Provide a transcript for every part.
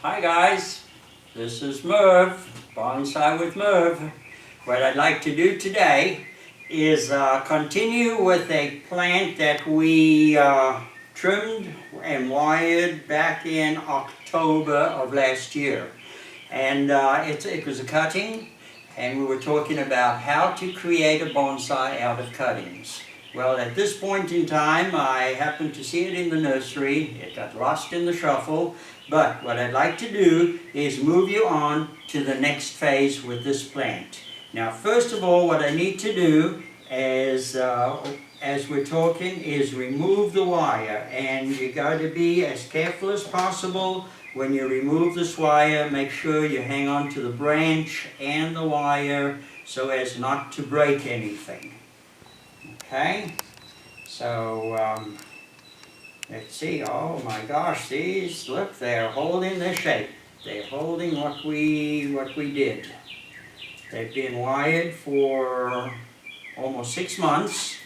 Hi guys, this is Merv, Bonsai with Merv. What I'd like to do today is continue with a plant that we trimmed and wired back in October of last year. And it was a cutting, and we were talking about how to create a bonsai out of cuttings. Well, at this point in time, I happened to see it in the nursery. It got lost in the shuffle. But what I'd like to do is move you on to the next phase with this plant. Now, first of all, what I need to do is, as we're talking, is remove the wire. And you got to be as careful as possible when you remove this wire. Make sure you hang on to the branch and the wire so as not to break anything. Okay, so let's see. Oh my gosh, these, look, they're holding their shape. They're holding what we did. They've been wired for almost 6 months.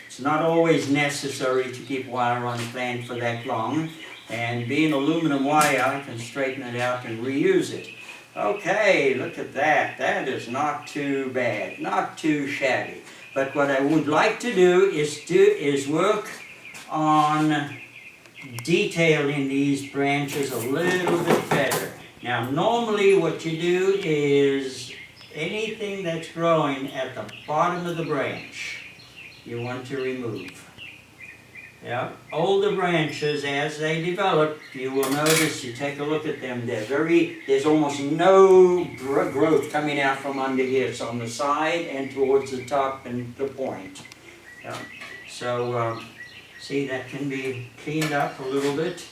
It's not always necessary to keep wire on a plant for that long. And being aluminum wire, I can straighten it out and reuse it. Okay, look at that. That is not too bad, not too shabby. But what I would like to do is work on detailing these branches a little bit better. Now, normally what you do is anything that's growing at the bottom of the branch, you want to remove. Yeah, older branches, as they develop, you will notice, you take a look at them, there's almost no growth coming out from under here. It's on the side and towards the top and the point. Yeah. So, see, that can be cleaned up a little bit.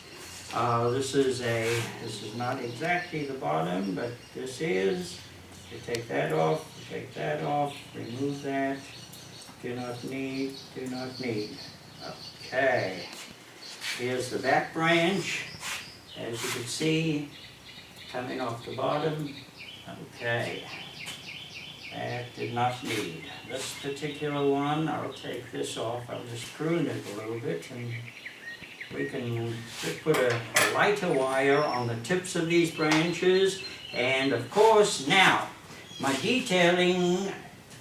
This is not exactly the bottom, but this is. You take that off, remove that. Do not need. Okay, here's the back branch, as you can see, coming off the bottom. Okay, that did not need. This particular one, I'll take this off. I'll just prune it a little bit, and we can just put a lighter wire on the tips of these branches. And of course, now, my detailing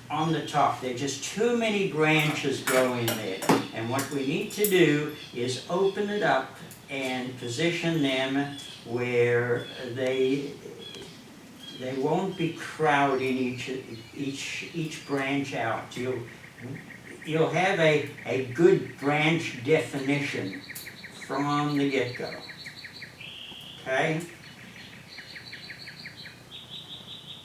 on the top, there are just too many branches growing there. And what we need to do is open it up and position them where they won't be crowding each branch out. You'll have a good branch definition from the get-go. Okay?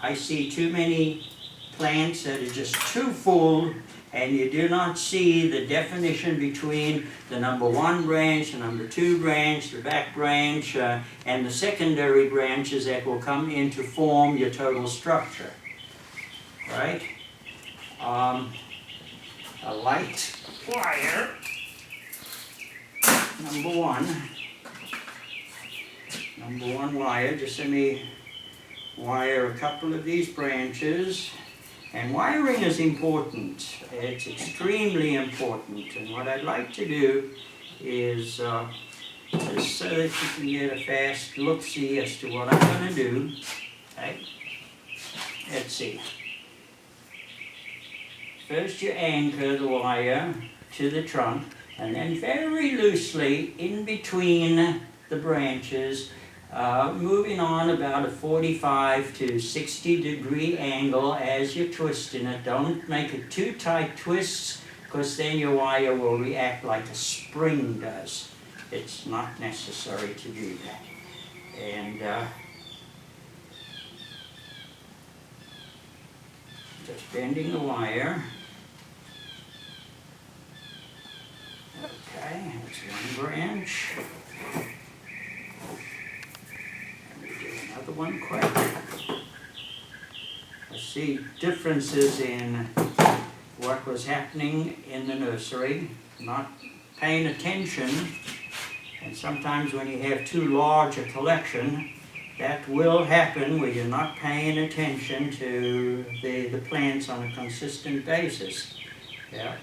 I see too many plants that are just too full, and you do not see the definition between the number 1 branch, the number 2 branch, the back branch, and the secondary branches that will come in to form your total structure. Right? A light wire, number 1. Number 1 wire, just let me wire a couple of these branches. And wiring is important. It's extremely important. And what I'd like to do is, just so that you can get a fast look-see as to what I'm going to do. Okay? Let's see. First you anchor the wire to the trunk, and then very loosely in between the branches, moving on about a 45 to 60 degree angle as you're twisting it. Don't make it too tight twists, because then your wire will react like a spring does. It's not necessary to do that. And just bending the wire. Okay, that's 1 branch. Another one quick. I see differences in what was happening in the nursery, not paying attention, and sometimes when you have too large a collection, that will happen where you're not paying attention to the plants on a consistent basis. Yeah.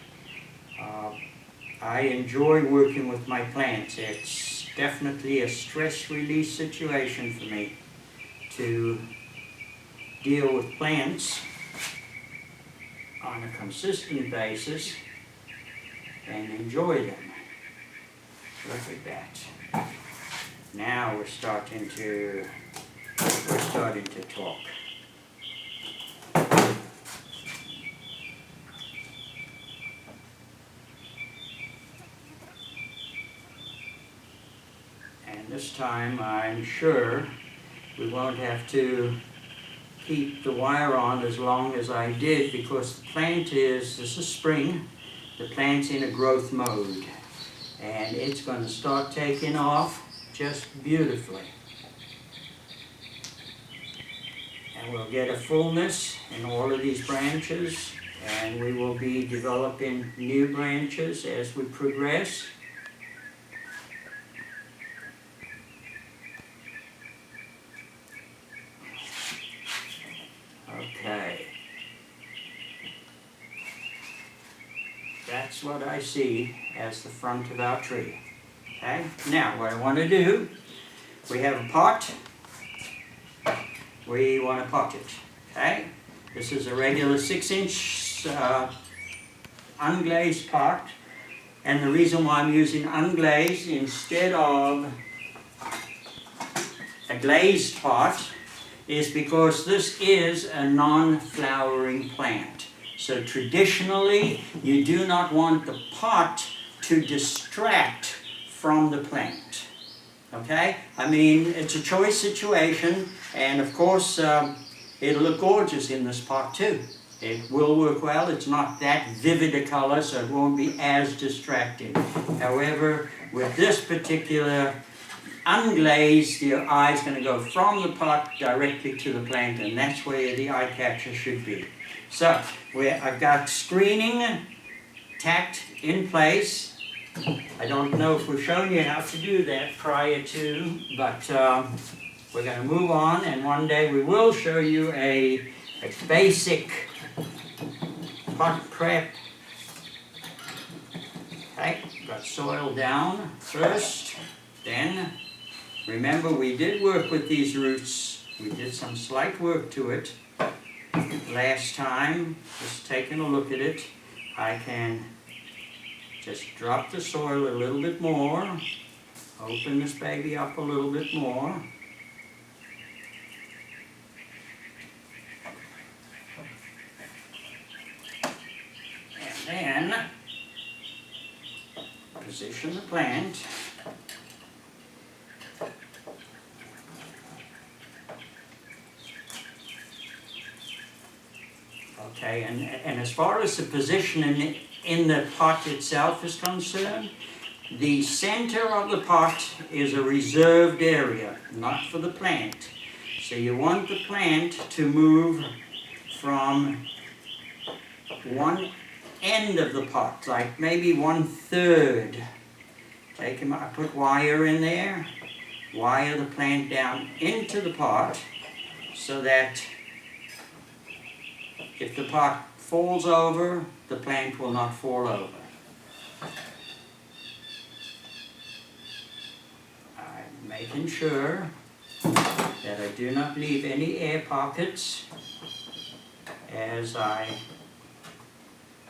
I enjoy working with my plants. It's definitely a stress release situation for me to deal with plants on a consistent basis and enjoy them. Look at that. Now we're starting to talk. And this time I'm sure we won't have to keep the wire on as long as I did, because the plant this is spring, the plant's in a growth mode and it's going to start taking off just beautifully. And we'll get a fullness in all of these branches, and we will be developing new branches as we progress. Okay. That's what I see as the front of our tree. Okay? Now, what I want to do, we have a pot. We want to pot it. Okay? This is a regular 6-inch unglazed pot. And the reason why I'm using unglazed instead of a glazed pot is because this is a non-flowering plant. So traditionally, you do not want the pot to distract from the plant. Okay? I mean, it's a choice situation, and of course, it'll look gorgeous in this pot too. It will work well. It's not that vivid a color, so it won't be as distracting. However, with this particular unglazed, your eye is going to go from the pot directly to the plant, and that's where the eye catcher should be. So, I've got screening tacked in place. I don't know if we've shown you how to do that prior to, but we're going to move on, and one day we will show you a basic pot prep. Okay, got soil down first, then remember we did work with these roots. We did some slight work to it last time. Just taking a look at it, I can just drop the soil a little bit more, open this baby up a little bit more. And then position the plant. Okay, and as far as the position in the pot itself is concerned, the center of the pot is a reserved area, not for the plant. So you want the plant to move from one end of the pot, like maybe 1/3. Take him, I put wire in there, wire the plant down into the pot so that if the pot falls over, the plant will not fall over. I'm making sure that I do not leave any air pockets as I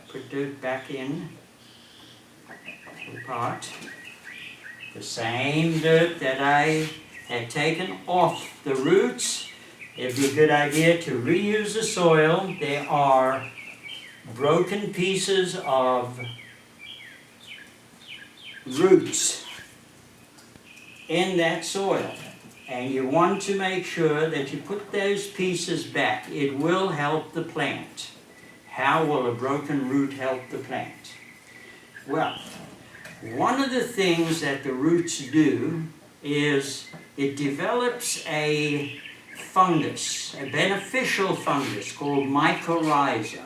put dirt back in the pot. The same dirt that I had taken off the roots. It'd be a good idea to reuse the soil. There are broken pieces of roots in that soil, and you want to make sure that you put those pieces back. It will help the plant. How will a broken root help the plant? Well, one of the things that the roots do is it develops a fungus, a beneficial fungus called mycorrhiza.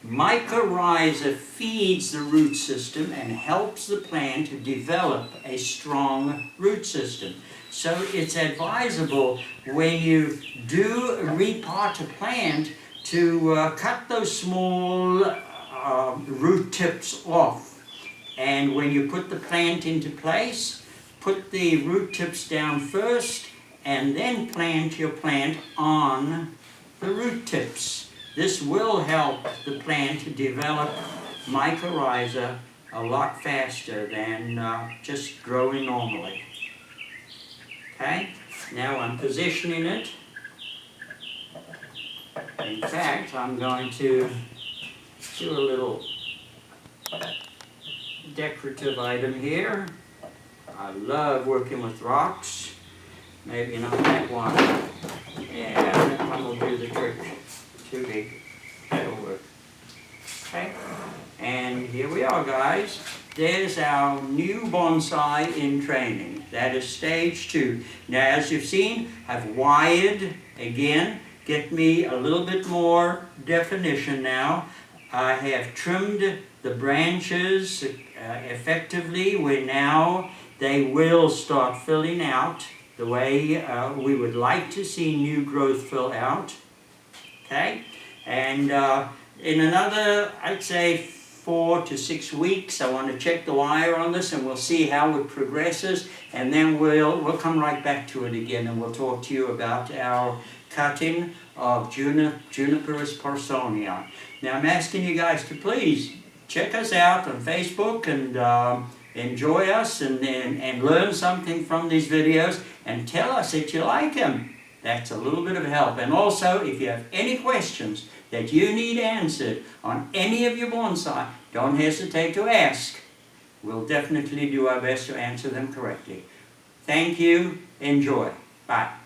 Mycorrhiza feeds the root system and helps the plant to develop a strong root system. So it's advisable when you do repot a plant to cut those small root tips off. And when you put the plant into place, put the root tips down first and then plant your plant on the root tips. This will help the plant to develop mycorrhiza a lot faster than just growing normally. Okay, now I'm positioning it. In fact, I'm going to do a little decorative item here. I love working with rocks. Maybe not that one. Yeah, that one will do the trick. Too big. That'll work. Okay. And here we are, guys. There's our new bonsai in training. That is stage 2. Now, as you've seen, I've wired again. Get me a little bit more definition now. I have trimmed the branches effectively, where now they will start filling out the way we would like to see new growth fill out. Okay? And in another, I'd say 4 to 6 weeks, I want to check the wire on this and we'll see how it progresses, and then we'll come right back to it again and we'll talk to you about our cutting of Juniperus Parsonia. Now I'm asking you guys to please check us out on Facebook and enjoy us and learn something from these videos, and tell us that you like them. That's a little bit of help. And also, if you have any questions that you need answered on any of your bonsai, don't hesitate to ask. We'll definitely do our best to answer them correctly. Thank you. Enjoy. Bye.